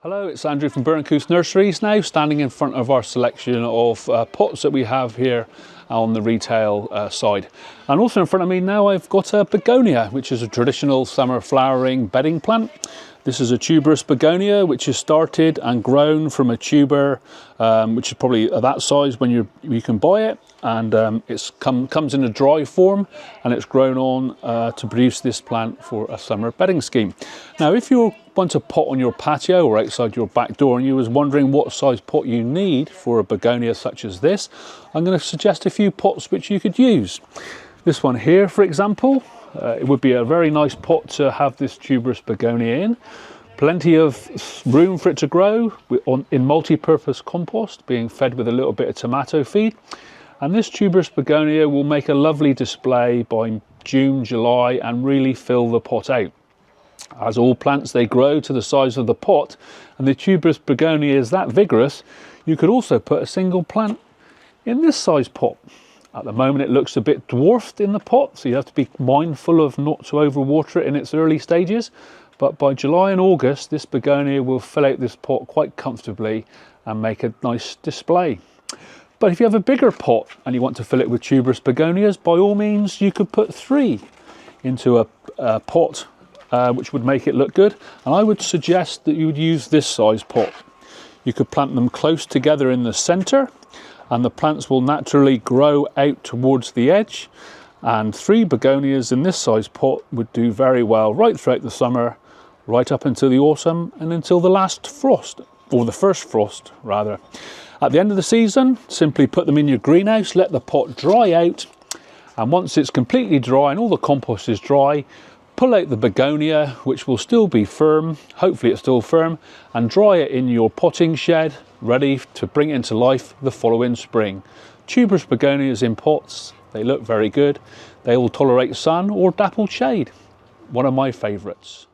Hello, it's Andrew from Burncoose Nurseries, now standing in front of our selection of pots that we have here on the retail side. And also in front of me now I've got a begonia, which is a traditional summer flowering bedding plant. This is a tuberous begonia which is started and grown from a tuber which is probably that size when you can buy it, and it comes in a dry form, and it's grown on to produce this plant for a summer bedding scheme. Now if you want a pot on your patio or outside your back door and you was wondering what size pot you need for a begonia such as this, I'm going to suggest a few pots which you could use. This one here, for example, it would be a very nice pot to have this tuberous begonia in. Plenty of room for it to grow in multi-purpose compost, being fed with a little bit of tomato feed. And this tuberous begonia will make a lovely display by June, July, and really fill the pot out. As all plants, they grow to the size of the pot, and the tuberous begonia is that vigorous, you could also put a single plant in this size pot. At the moment it looks a bit dwarfed in the pot, so you have to be mindful of not to overwater it in its early stages, but by July and August this begonia will fill out this pot quite comfortably and make a nice display. But if you have a bigger pot and you want to fill it with tuberous begonias, by all means you could put 3 into a pot, which would make it look good, and I would suggest that you would use this size pot. You could plant them close together in the center, and the plants will naturally grow out towards the edge, and 3 begonias in this size pot would do very well right throughout the summer, right up until the autumn and until the last frost, or the first frost rather. At the end of the season, simply put them in your greenhouse, let the pot dry out, and once it's completely dry and all the compost is dry, pull out the begonia, which will still be firm, hopefully it's still firm, and dry it in your potting shed, ready to bring it into life the following spring. Tuberous begonias in pots, they look very good. They will tolerate sun or dappled shade. One of my favourites.